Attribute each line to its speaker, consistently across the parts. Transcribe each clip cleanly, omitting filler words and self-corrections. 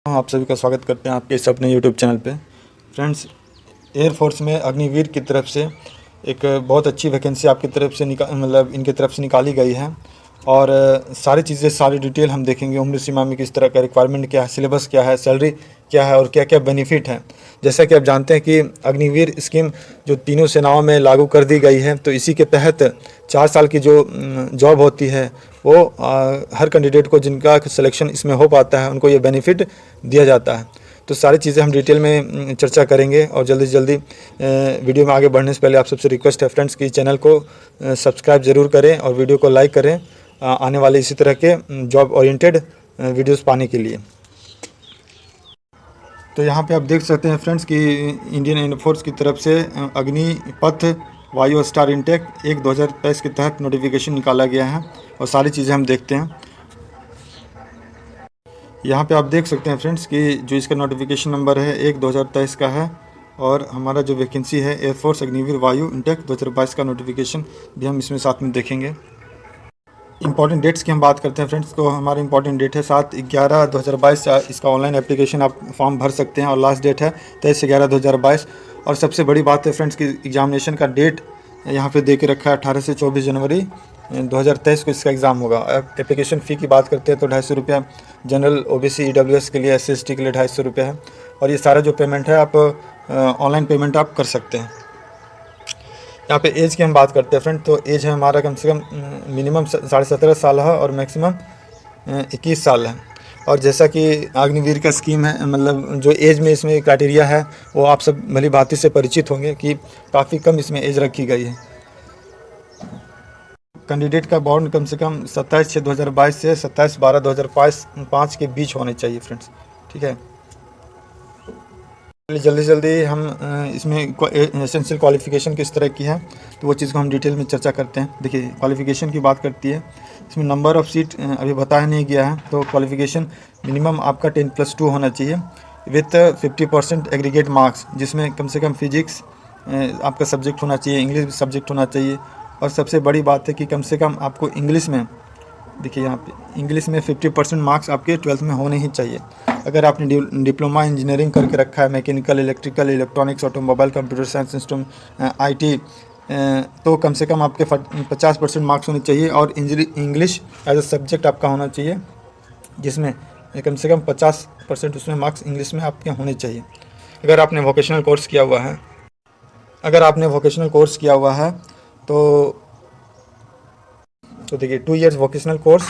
Speaker 1: आप सभी का स्वागत करते हैं आपके इस अपने यूट्यूब चैनल पे। फ्रेंड्स, एयरफोर्स में अग्निवीर की तरफ से एक बहुत अच्छी वैकेंसी आपकी तरफ से इनकी तरफ से निकाली गई है और सारी चीज़ें सारी डिटेल हम देखेंगे। उम्र सीमा में किस तरह का रिक्वायरमेंट क्या है, सिलेबस क्या है, सैलरी क्या है और क्या क्या बेनिफिट है। जैसा कि आप जानते हैं कि अग्निवीर स्कीम जो तीनों सेनाओं में लागू कर दी गई है, तो इसी के तहत 4 साल की जो जॉब होती है वो हर कैंडिडेट को जिनका सिलेक्शन इसमें हो पाता है उनको ये बेनिफिट दिया जाता है। तो सारी चीज़ें हम डिटेल में चर्चा करेंगे और जल्दी से जल्दी वीडियो में आगे बढ़ने से पहले आप सबसे रिक्वेस्ट है फ्रेंड्स कि चैनल को सब्सक्राइब ज़रूर करें और वीडियो को लाइक करें आने वाले इसी तरह के जॉब ओरिएंटेड वीडियोस पाने के लिए। तो यहाँ पे आप देख सकते हैं फ्रेंड्स कि इंडियन एयरफोर्स की तरफ से अग्निपथ वायु स्टार इंटेक 1/2023 के तहत नोटिफिकेशन निकाला गया है और सारी चीज़ें हम देखते हैं। यहाँ पे आप देख सकते हैं फ्रेंड्स कि जो इसका नोटिफिकेशन नंबर है 1/2023 का है और हमारा जो वैकेंसी है एयरफोर्स अग्निवीर वायु इंटेक 2022 का नोटिफिकेशन भी हम इसमें साथ में देखेंगे। इंपॉर्टेंट डेट्स की हम बात करते हैं फ्रेंड्स, तो हमारा इंपॉर्टेंट डेट है 7/11/2022 इसका ऑनलाइन एप्लीकेशन आप फॉर्म भर सकते हैं और लास्ट डेट है 23/11/2022। और सबसे बड़ी बात है फ्रेंड्स कि एग्जामिनेशन का डेट यहाँ पे दे के रखा है 18 से 24 जनवरी 2023 को इसका एग्ज़ाम होगा। एप्लीकेशन फ़ी की बात करते हैं तो 250 रुपया जनरल OBC EWS के लिए, SC/ST के लिए 250 रुपया है और ये सारा जो पेमेंट है आप ऑनलाइन पेमेंट आप कर सकते हैं। यहाँ पे एज की हम बात करते हैं फ्रेंड, तो एज है हमारा कम से कम मिनिमम 17.5 साल है और मैक्सिमम 21 साल है। और जैसा कि अग्निवीर का स्कीम है, मतलब जो एज में इसमें क्राइटेरिया है वो आप सब भली भांति से परिचित होंगे कि काफ़ी कम इसमें एज रखी गई है। कैंडिडेट का बॉन्ड कम से कम 27/6/2022 से 27/12/2005 के बीच होने चाहिए फ्रेंड्स, ठीक है। जल्दी जल्दी हम इसमें एसेंशियल क्वालिफ़िकेशन किस तरह की है तो वो चीज़ को हम डिटेल में चर्चा करते हैं। देखिए, क्वालिफ़िकेशन की बात करती है, इसमें नंबर ऑफ़ सीट अभी बताया नहीं गया है, तो क्वालिफ़िकेशन मिनिमम आपका 10+2 होना चाहिए विथ 50% एग्रीगेट मार्क्स, जिसमें कम से कम फिजिक्स आपका सब्जेक्ट होना चाहिए, इंग्लिश सब्जेक्ट होना चाहिए और सबसे बड़ी बात है कि कम से कम आपको इंग्लिश में, देखिए यहाँ पे इंग्लिश में 50% मार्क्स आपके 12th में होने ही चाहिए। अगर आपने डिप्लोमा इंजीनियरिंग करके रखा है, mechanical, electrical, electronics, automobile, computer science, system, IT, तो कम से कम आपके 50% मार्क्स होने चाहिए और इंग्लिश एज अ सब्जेक्ट आपका होना चाहिए, जिसमें कम से कम 50% उसमें मार्क्स इंग्लिश में आपके होने चाहिए। अगर आपने वोकेशनल कोर्स किया हुआ है तो देखिए 2 years vocational course,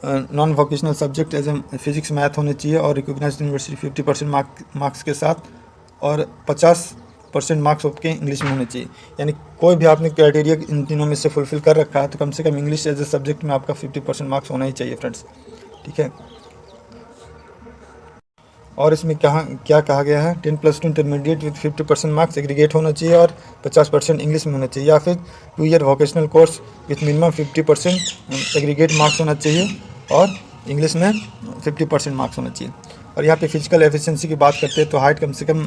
Speaker 1: non vocational subject as a physics math होने चाहिए और रिकॉग्नाइज्ड यूनिवर्सिटी 50% मार्क्स के साथ और 50% मार्क्स आपके इंग्लिश में होने चाहिए। यानी कोई भी आपने क्राइटेरिया इन तीनों में से फुलफिल कर रखा है तो कम से कम इंग्लिश एज ए सब्जेक्ट में आपका 50% मार्क्स होना ही चाहिए फ्रेंड्स, ठीक है। और इसमें क्या कहा गया है, 10+2 इंटरमीडिएट विथ 50% मार्क्स एग्रीगेट होना चाहिए और 50% इंग्लिश में होना चाहिए, या फिर 2 year vocational course with minimum 50% aggregate marks होना चाहिए और इंग्लिश में 50% मार्क्स होना चाहिए। और यहाँ पे फिजिकल एफिशिएंसी की बात करते हैं तो हाइट कम से कम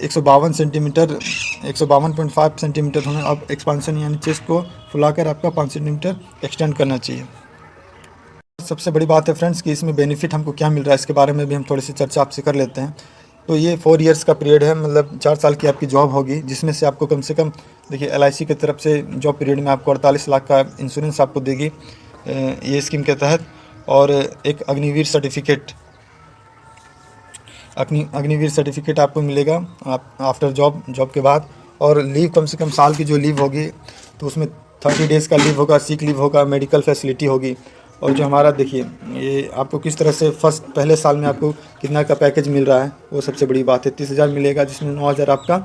Speaker 1: 152 सेंटीमीटर, 152.5 सेंटीमीटर होना, अब एक्सपांशन यानी चेस्ट को फुलाकर आपका 5 सेंटीमीटर एक्सटेंड करना चाहिए। सबसे बड़ी बात है फ्रेंड्स कि इसमें बेनिफिट हमको क्या मिल रहा है, इसके बारे में भी हम थोड़ी सी चर्चा आपसे कर लेते हैं। तो ये 4 इयर्स का पीरियड है, मतलब 4 साल की आपकी जॉब होगी, जिसमें से आपको कम से कम, देखिए LIC की तरफ से जॉब पीरियड में आपको 48 लाख का इंश्योरेंस आपको देगी ये स्कीम के तहत, और एक अग्निवीर सर्टिफिकेट आपको मिलेगा आप आफ्टर जॉब के बाद। और लीव कम से कम साल की जो लीव होगी तो उसमें 30 डेज़ का लीव होगा, सिक लीव होगा, मेडिकल फैसिलिटी होगी। और जो हमारा, देखिए ये आपको किस तरह से पहले साल में आपको कितना का पैकेज मिल रहा है वो सबसे बड़ी बात है। 30,000 मिलेगा, जिसमें 9,000 आपका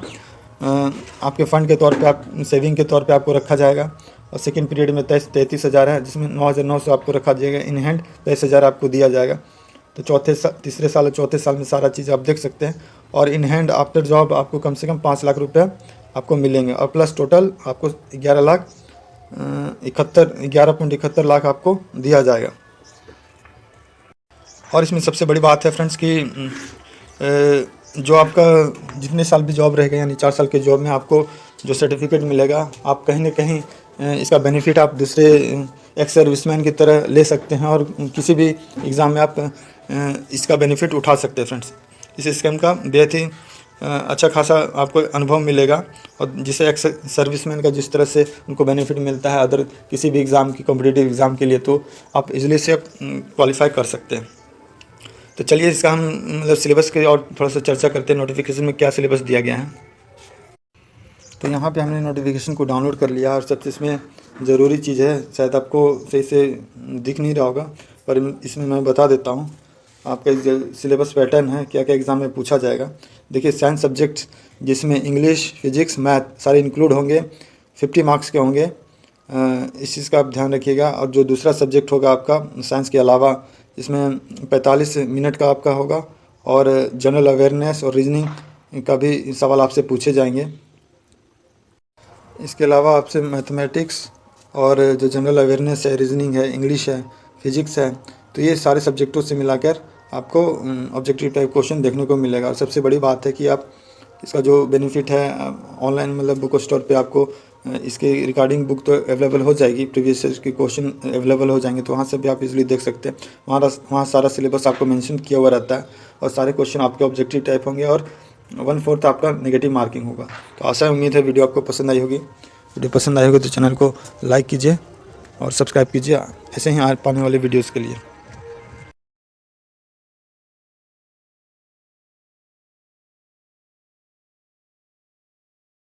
Speaker 1: आपके फ़ंड के तौर पे, आप सेविंग के तौर पे आपको रखा जाएगा। और सेकेंड पीरियड में 33,000 है, जिसमें 9,900 आपको रखा जाएगा, इन हैंड 23,000 आपको दिया जाएगा। तो तीसरे साल और चौथे साल में सारा चीज़ आप देख सकते हैं। और इन हैंड आफ्टर जॉब आपको कम से कम 5 लाख रुपये आपको मिलेंगे और प्लस टोटल आपको 11.71 लाख आपको दिया जाएगा। और इसमें सबसे बड़ी बात है फ्रेंड्स कि जो आपका जितने साल भी जॉब रहेगा, यानी 4 साल के जॉब में आपको जो सर्टिफिकेट मिलेगा, आप कहीं ना कहीं इसका बेनिफिट आप दूसरे एक्स सर्विसमैन की तरह ले सकते हैं और किसी भी एग्ज़ाम में आप इसका बेनिफिट उठा सकते हैं फ्रेंड्स। इस स्कीम का बेहद ही अच्छा खासा आपको अनुभव मिलेगा, और जिसे एक्स सर्विसमैन का जिस तरह से उनको बेनिफिट मिलता है अदर किसी भी एग्ज़ाम की, कॉम्पिटिटिव एग्ज़ाम के लिए, तो आप इजीली से क्वालिफाई कर सकते हैं। तो चलिए इसका हम मतलब सिलेबस के और थोड़ा सा चर्चा करते हैं, नोटिफिकेशन में क्या सिलेबस दिया गया है। तो यहाँ पे हमने नोटिफिकेशन को डाउनलोड कर लिया, और सबसे इसमें ज़रूरी चीज़ है, शायद आपको सही से दिख नहीं रहा होगा पर इसमें मैं बता देता हूँ आपका जो सिलेबस पैटर्न है, क्या क्या एग्ज़ाम में पूछा जाएगा। देखिए साइंस सब्जेक्ट जिसमें इंग्लिश, फिजिक्स, मैथ सारे इंक्लूड होंगे, 50 मार्क्स के होंगे, इस चीज़ का आप ध्यान रखिएगा। और जो दूसरा सब्जेक्ट होगा आपका साइंस के अलावा, इसमें 45 मिनट का आपका होगा, और जनरल अवेयरनेस और रीजनिंग का भी सवाल आपसे पूछे जाएंगे। इसके अलावा आपसे मैथमेटिक्स और जो जनरल अवेयरनेस है, रीजनिंग है, इंग्लिश है, फिजिक्स है, तो ये सारे सब्जेक्टों से मिलाकर आपको ऑब्जेक्टिव टाइप क्वेश्चन देखने को मिलेगा। और सबसे बड़ी बात है कि आप इसका जो बेनिफिट है, ऑनलाइन मतलब बुक स्टोर पे आपको इसके रिगार्डिंग बुक तो अवेलेबल हो जाएगी, प्रीवियस ईयर के क्वेश्चन अवेलेबल हो जाएंगे, तो वहाँ से भी आप इजीली देख सकते हैं। वहाँ सारा सिलेबस आपको मेंशन किया हुआ रहता है, और सारे क्वेश्चन आपके ऑब्जेक्टिव टाइप होंगे, और 1/4 आपका नेगेटिव मार्किंग होगा। तो आशा है, उम्मीद है वीडियो आपको पसंद आई होगी। वीडियो पसंद आई होगी तो चैनल को लाइक कीजिए और सब्सक्राइब कीजिए ऐसे ही आने वाले वीडियोज़ के लिए।